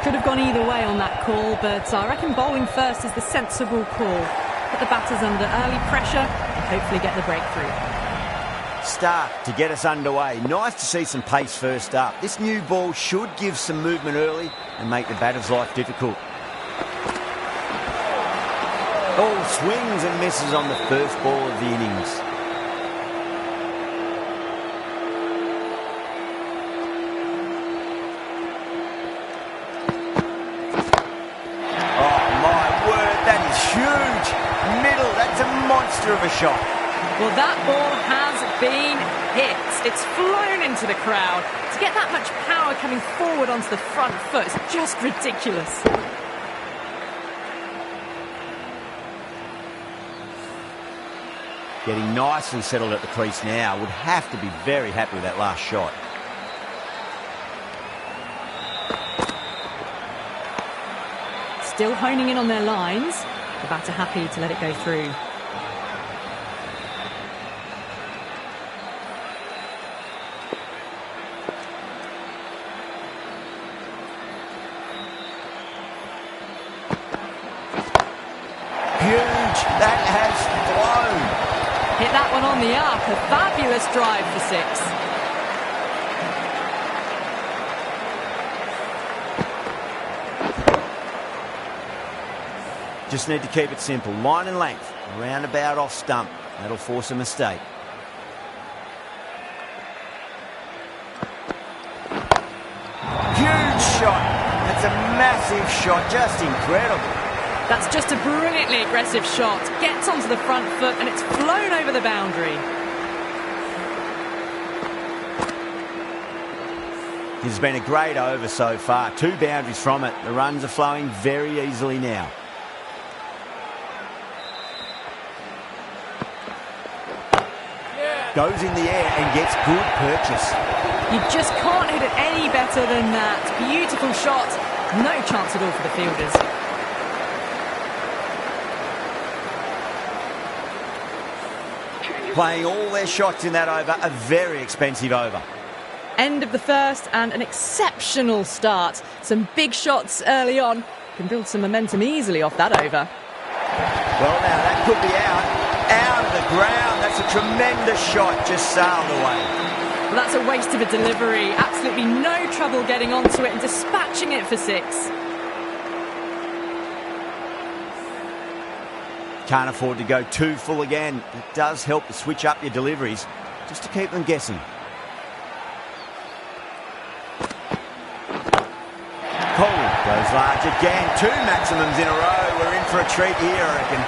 Could have gone either way on that call, but I reckon bowling first is the sensible call. Put the batters under early pressure and hopefully get the breakthrough. Start to get us underway. Nice to see some pace first up. This new ball should give some movement early and make the batter's life difficult. All swings and misses on the first ball of the innings. Oh my word, that is huge. Middle, that's a monster of a shot. Well, that ball has been hit. It's flown into the crowd. To get that much power coming forward onto the front foot is just ridiculous. Getting nicely settled at the crease now. Would have to be very happy with that last shot. Still honing in on their lines. The batter happy to let it go through. Huge. That has flown. Hit that one on the arc. A fabulous drive for six. Just need to keep it simple. Line and length. Roundabout off stump. That'll force a mistake. Huge shot. That's a massive shot. Just incredible. That's just a brilliantly aggressive shot. Gets onto the front foot and it's flown over the boundary. This has been a great over so far. 2 boundaries from it. The runs are flowing very easily now. Goes in the air and gets good purchase. You just can't hit it any better than that. Beautiful shot. No chance at all for the fielders. Playing all their shots in that over, a very expensive over. End of the first and an exceptional start. Some big shots early on. Can build some momentum easily off that over. Well, now that could be out of the ground. That's a tremendous shot, just sailed away. Well, that's a waste of a delivery. Absolutely no trouble getting onto it and dispatching it for 6. Can't afford to go too full again. It does help to switch up your deliveries, just to keep them guessing. Coley goes large again. 2 maximums in a row. We're in for a treat here, I reckon.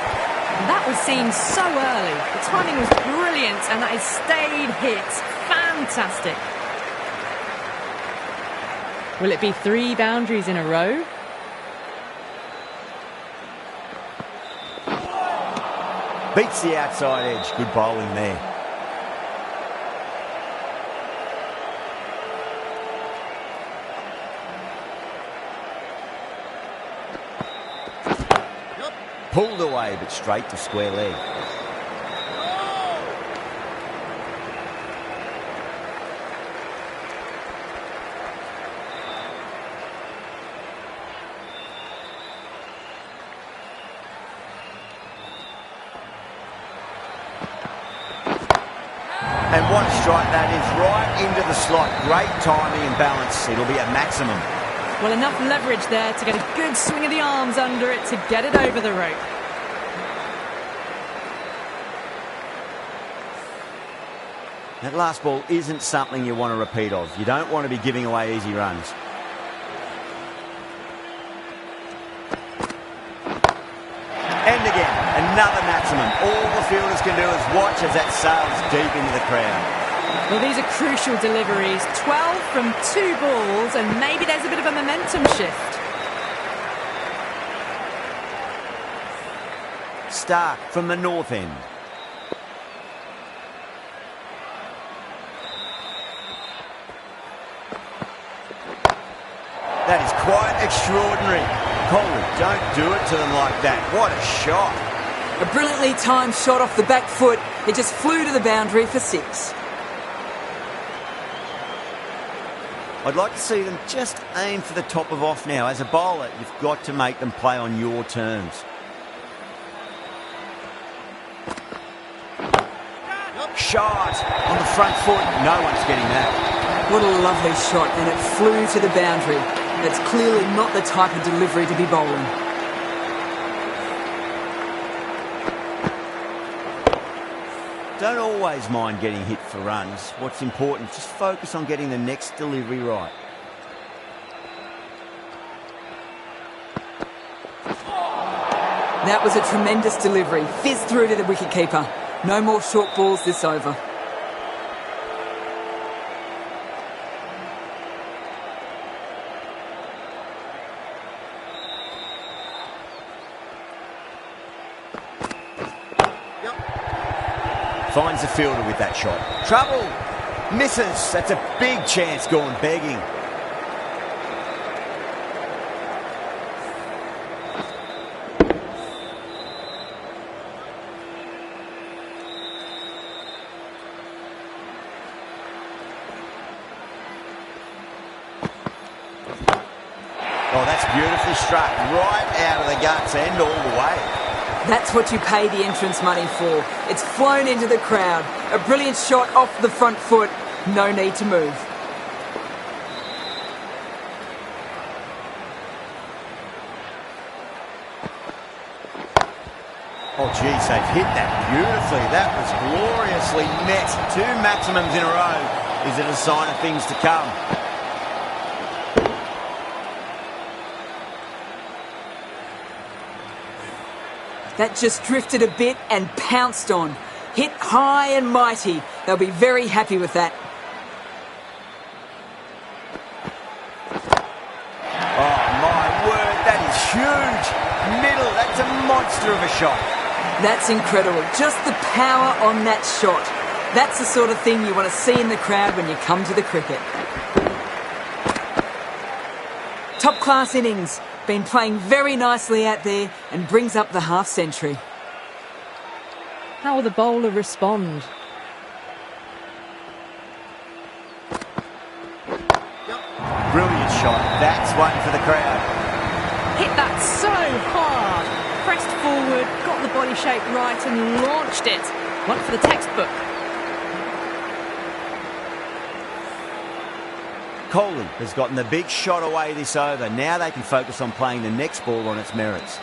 That was seen so early. The timing was brilliant and that has stayed hit. Fantastic. Will it be 3 boundaries in a row? Beats the outside edge. Good bowling there. Pulled away, but straight to square leg. And what a strike that is, right into the slot. Great timing and balance. It'll be a maximum. Well, enough leverage there to get a good swing of the arms under it to get it over the rope. That last ball isn't something you want to repeat of. You don't want to be giving away easy runs. And again, another maximum. All the fielders can do is watch as that sails deep into the crowd. Well, these are crucial deliveries. 12 from 2 balls, and maybe there's a bit of a momentum shift. Stark from the north end. That is quite extraordinary. Coley, don't do it to them like that. What a shot. A brilliantly timed shot off the back foot. It just flew to the boundary for 6. I'd like to see them just aim for the top of off now. As a bowler, you've got to make them play on your terms. Shot on the front foot. No one's getting that. What a lovely shot, and it flew to the boundary. That's clearly not the type of delivery to be bowling. Don't always mind getting hit for runs. What's important, just focus on getting the next delivery right. That was a tremendous delivery. Fizzed through to the wicketkeeper. No more short balls this over. Finds the fielder with that shot. Trouble! Misses! That's a big chance gone begging. Oh, that's beautifully struck. Right out of the guts and all the way. That's what you pay the entrance money for. It's flown into the crowd. A brilliant shot off the front foot. No need to move. Oh, geez, they've hit that beautifully. That was gloriously met. 2 maximums in a row. Is it a sign of things to come? That just drifted a bit and pounced on. Hit high and mighty. They'll be very happy with that. Oh, my word, that is huge. Middle, that's a monster of a shot. That's incredible. Just the power on that shot. That's the sort of thing you want to see in the crowd when you come to the cricket. Top class innings. Been playing very nicely out there and brings up the half century. How will the bowler respond? Brilliant shot. That's one for the crowd. Hit that so hard. Pressed forward, got the body shape right and launched it. One for the textbook. Kohli has gotten the big shot away this over. Now they can focus on playing the next ball on its merits.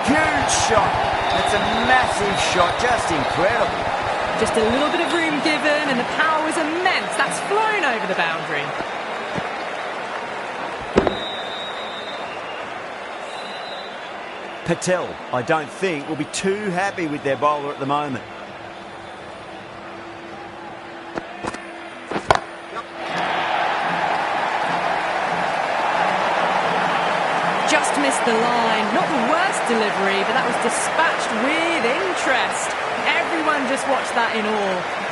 Huge shot. That's a massive shot. Just incredible. Just a little bit of room given and the power was immense. That's flown over the boundary. Patel, I don't think, will be too happy with their bowler at the moment. Just missed the line. Not the worst delivery, but that was dispatched with interest. Everyone just watched that in awe.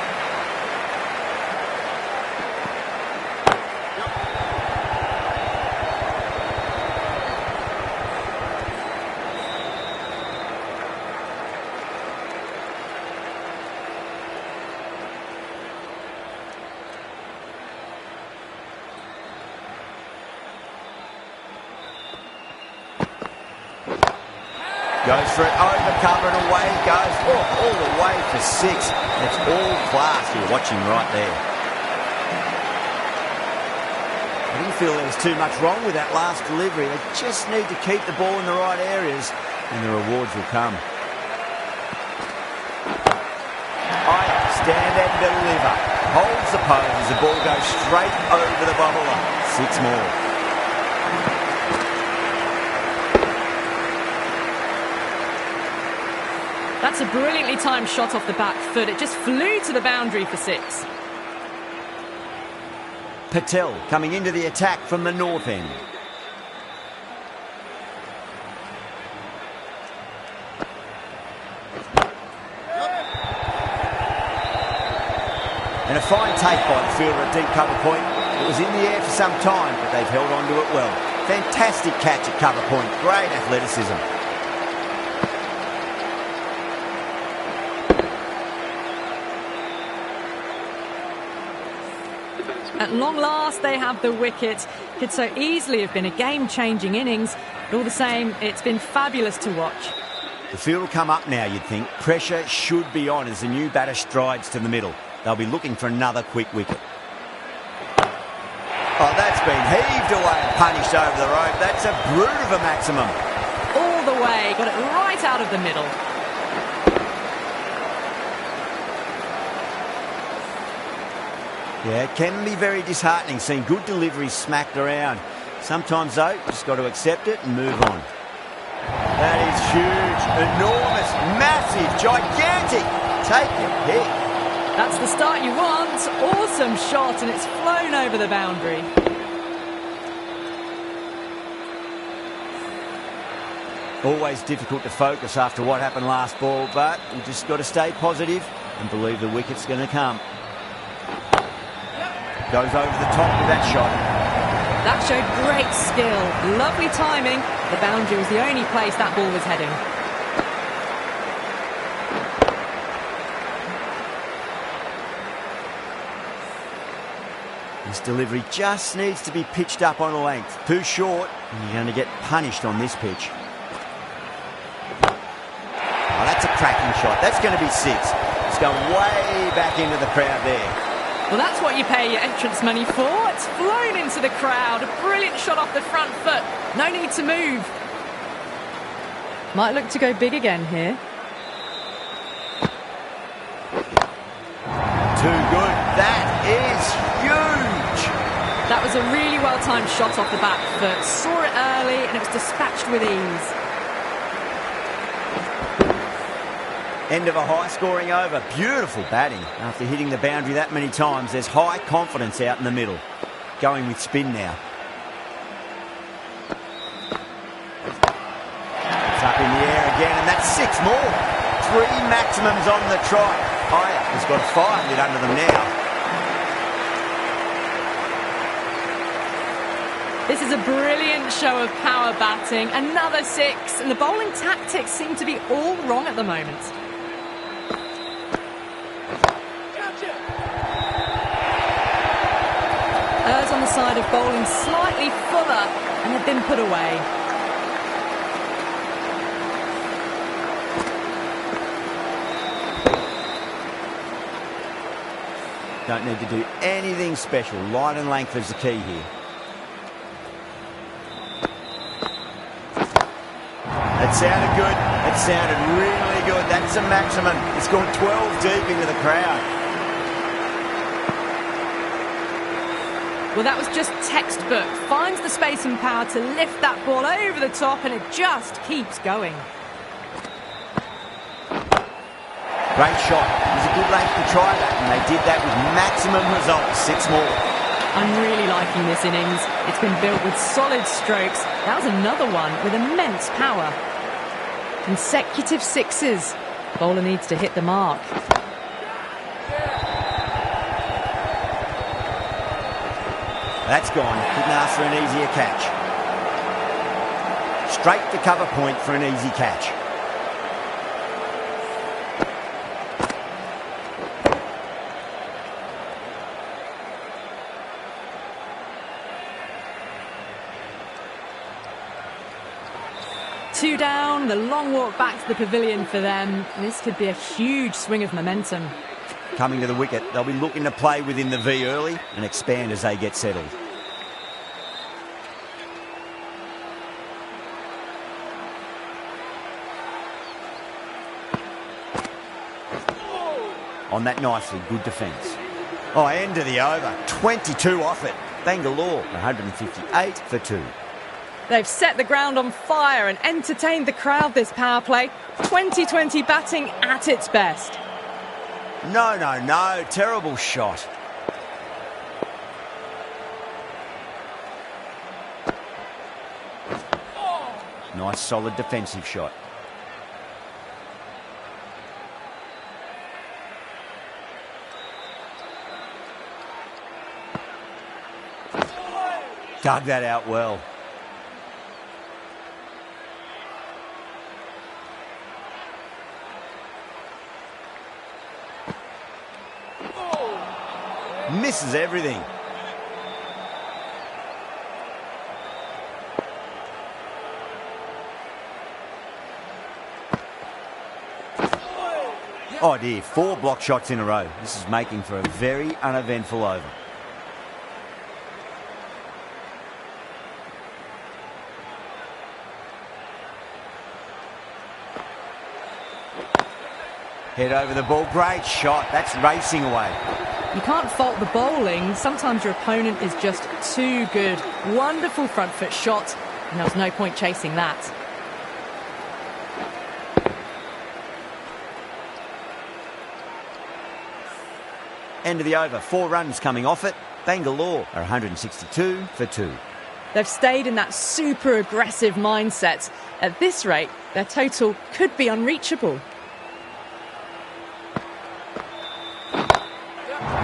Goes for it over cover and away it goes. Oh, all the way for 6. It's all class you're watching right there. I didn't feel there was too much wrong with that last delivery. They just need to keep the ball in the right areas and the rewards will come. Stand and deliver. Holds the pose as the ball goes straight over the bowler. 6 more. That's a brilliantly timed shot off the back foot. It just flew to the boundary for 6. Patel coming into the attack from the north end. And a fine take by the fielder at deep cover point. It was in the air for some time, but they've held on to it well. Fantastic catch at cover point. Great athleticism. At long last, they have the wicket. Could so easily have been a game-changing innings, but all the same, it's been fabulous to watch. The field will come up now, you'd think. Pressure should be on as the new batter strides to the middle. They'll be looking for another quick wicket. Oh, that's been heaved away and punished over the rope. That's a brute of a maximum. All the way, got it right out of the middle. Yeah, it can be very disheartening seeing good deliveries smacked around. Sometimes, though, just got to accept it and move on. That is huge, enormous, massive, gigantic. Take your pick. That's the start you want. Awesome shot, and it's flown over the boundary. Always difficult to focus after what happened last ball, but you just got to stay positive and believe the wicket's going to come. Goes over the top with that shot. That showed great skill. Lovely timing. The boundary was the only place that ball was heading. This delivery just needs to be pitched up on a length. Too short, and you're going to get punished on this pitch. Oh, that's a cracking shot. That's going to be 6. It's going way back into the crowd there. Well, that's what you pay your entrance money for. It's flown into the crowd. A brilliant shot off the front foot. No need to move. Might look to go big again here. Too good. That is huge. That was a really well-timed shot off the back foot. Saw it early and it was dispatched with ease. End of a high-scoring over. Beautiful batting. After hitting the boundary that many times, there's high confidence out in the middle. Going with spin now. It's up in the air again, and that's 6 more. 3 maximums on the trot. Higher has got a 5 lit under them now. This is a brilliant show of power batting. Another 6, and the bowling tactics seem to be all wrong at the moment. Errs on the side of bowling slightly fuller, and they've been put away. Don't need to do anything special. Line and length is the key here. That sounded good. That sounded really good. That's a maximum. It's gone 12 deep into the crowd. Well, that was just textbook. Finds the space and power to lift that ball over the top, and it just keeps going. Great shot. It was a good length to try that, and they did that with maximum results. 6 more. I'm really liking this innings. It's been built with solid strokes. That was another one with immense power. Consecutive 6s. Bowler needs to hit the mark. That's gone. Couldn't ask for an easier catch. Straight to cover point for an easy catch. Two down, the long walk back to the pavilion for them. This could be a huge swing of momentum. Coming to the wicket, they'll be looking to play within the V early and expand as they get settled. On that nicely, good defence. Oh, end of the over. 22 off it. Bangalore, 158 for 2. They've set the ground on fire and entertained the crowd this power play. 2020 batting at its best. No, no, no. Terrible shot. Nice, solid defensive shot. Dug that out well. Misses everything. Oh dear, 4 block shots in a row. This is making for a very uneventful over. Head over the ball, great shot. That's racing away. You can't fault the bowling. Sometimes your opponent is just too good. Wonderful front foot shot, and there was no point chasing that. End of the over, 4 runs coming off it. Bangalore are 162 for 2. They've stayed in that super aggressive mindset. At this rate, their total could be unreachable.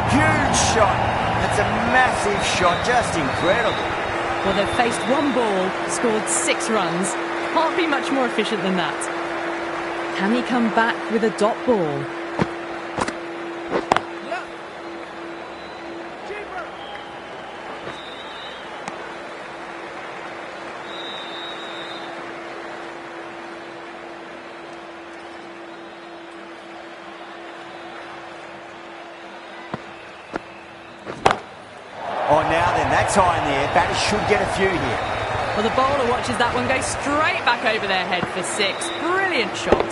Huge shot. That's a massive shot, just incredible. Well, they've faced 1 ball, scored 6 runs. Can't be much more efficient than that. Can he come back with a dot ball? Oh, now then, that's high in the air. Batters should get a few here. Well, the bowler watches that one go straight back over their head for 6. Brilliant shot.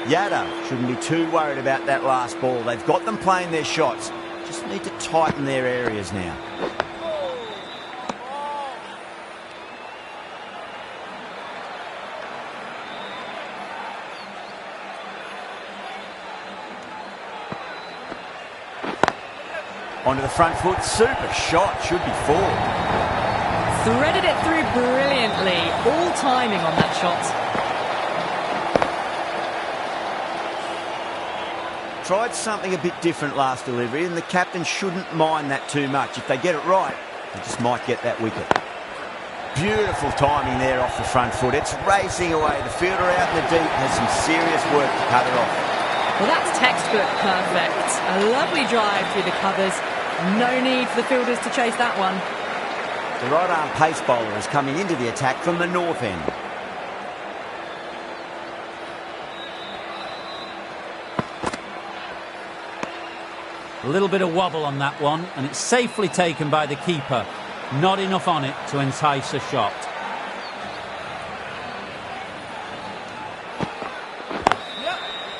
Yadav shouldn't be too worried about that last ball. They've got them playing their shots. Just need to tighten their areas now. Onto the front foot, super shot, should be 4. Threaded it through brilliantly. All timing on that shot. Tried something a bit different last delivery, and the captain shouldn't mind that too much. If they get it right, they just might get that wicket. Beautiful timing there off the front foot. It's racing away. The fielder out in the deep has some serious work to cut it off. Well, that's textbook perfect. A lovely drive through the covers. No need for the fielders to chase that one. The right-arm pace bowler is coming into the attack from the north end. A little bit of wobble on that one, and it's safely taken by the keeper. Not enough on it to entice a shot.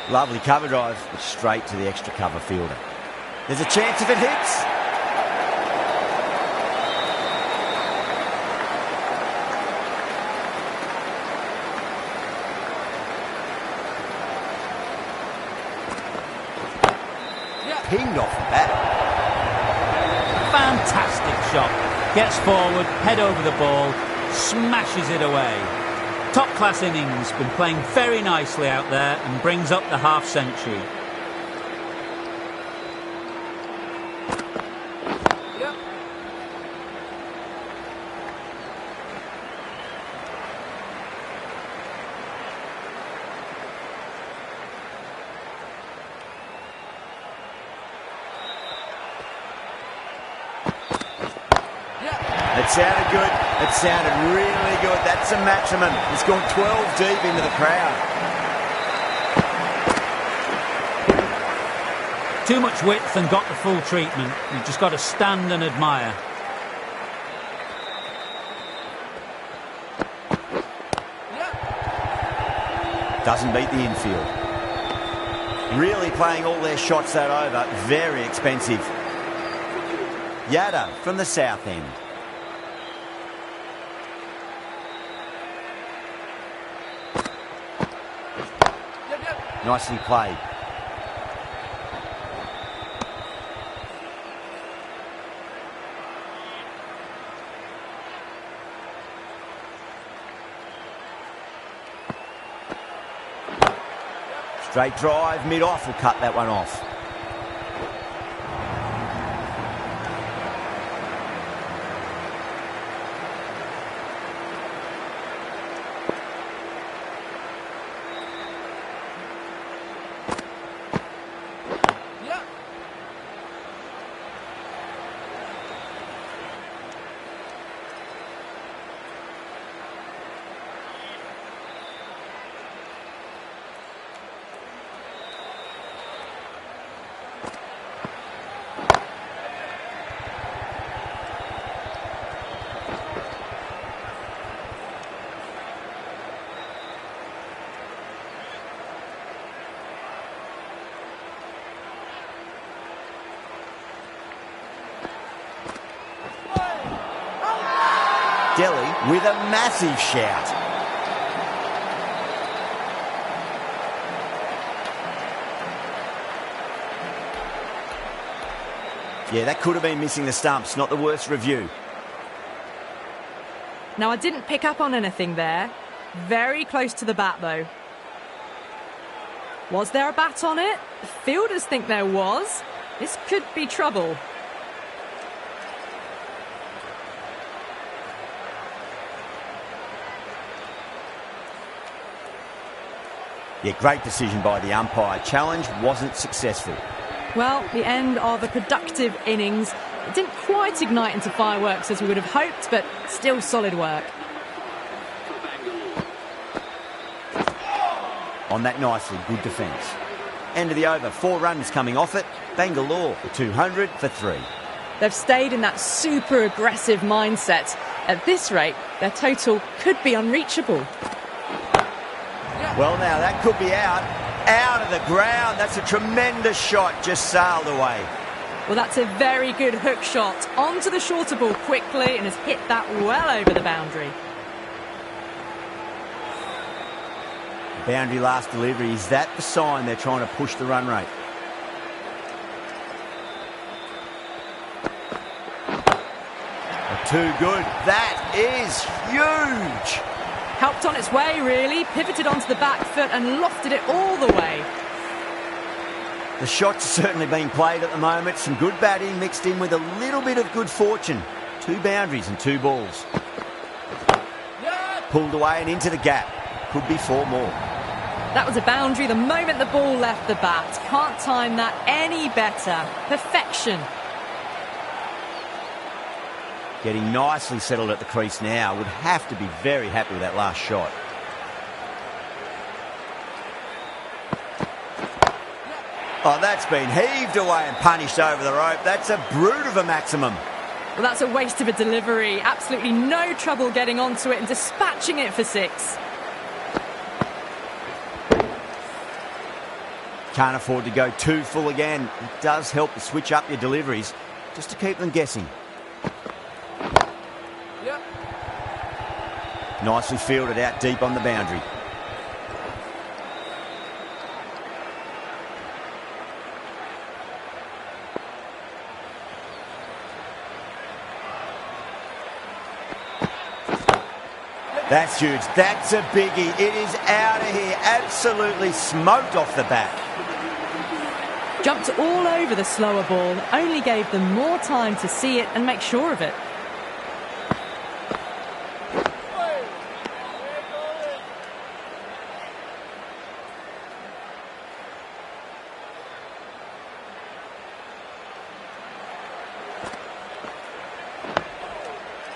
Lovely cover drive, but straight to the extra cover fielder. There's a chance if it hits. Pinged off the bat. Fantastic shot. Gets forward, head over the ball, smashes it away. Top-class innings, been playing very nicely out there and brings up the half-century. It sounded good. It sounded really good. That's a maximum. It's gone 12 deep into the crowd. Too much width and got the full treatment. You've just got to stand and admire. Doesn't beat the infield. Really playing all their shots that over. Very expensive. Yadav from the south end. Nicely played. Straight drive, mid-off will cut that one off. Delhi with a massive shout. Yeah, that could have been missing the stumps. Not the worst review. Now, I didn't pick up on anything there. Very close to the bat, though. Was there a bat on it? The fielders think there was. This could be trouble. Yeah, great decision by the umpire. Challenge wasn't successful. Well, the end of a productive innings. It didn't quite ignite into fireworks as we would have hoped, but still solid work. On that nicely, good defence. End of the over, 4 runs coming off it. Bangalore for 200 for 3. They've stayed in that super aggressive mindset. At this rate, their total could be unreachable. Well, now that could be out of the ground. That's a tremendous shot, just sailed away. Well, that's a very good hook shot. Onto the shorter ball quickly and has hit that well over the boundary. Boundary last delivery, is that the sign they're trying to push the run rate? Too good. That is huge. Helped on its way, really. Pivoted onto the back foot and lofted it all the way. The shot's certainly being played at the moment. Some good batting mixed in with a little bit of good fortune. 2 boundaries and 2 balls. Pulled away and into the gap. Could be 4 more. That was a boundary the moment the ball left the bat. Can't time that any better. Perfection. Getting nicely settled at the crease now. Would have to be very happy with that last shot. Oh, that's been heaved away and punished over the rope. That's a brute of a maximum. Well, that's a waste of a delivery. Absolutely no trouble getting onto it and dispatching it for 6. Can't afford to go too full again. It does help to switch up your deliveries just to keep them guessing. Yep. Nicely fielded out deep on the boundary. That's huge. That's a biggie. It is out of here. Absolutely smoked off the bat. Jumped all over the slower ball. Only gave them more time to see it and make sure of it.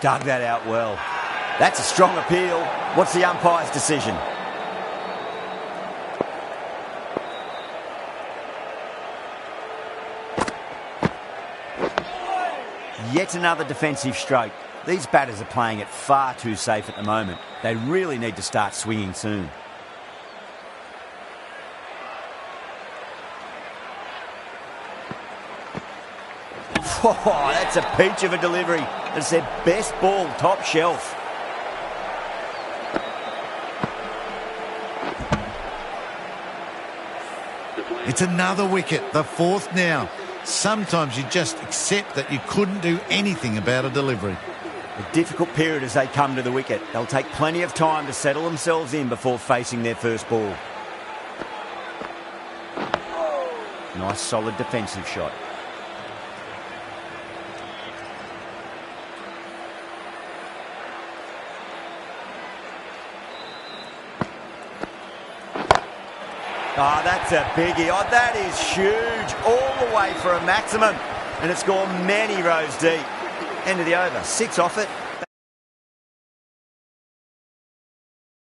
Dug that out well. That's a strong appeal. What's the umpire's decision? Yet another defensive stroke. These batters are playing it far too safe at the moment. They really need to start swinging soon. Oh, that's a peach of a delivery. That's their best ball, top shelf. It's another wicket, the 4th now. Sometimes you just accept that you couldn't do anything about a delivery. A difficult period as they come to the wicket. They'll take plenty of time to settle themselves in before facing their first ball. Nice solid defensive shot. Oh, that's a biggie. Oh, that is huge. All the way for a maximum. And it's gone many rows deep. End of the over. 6 off it.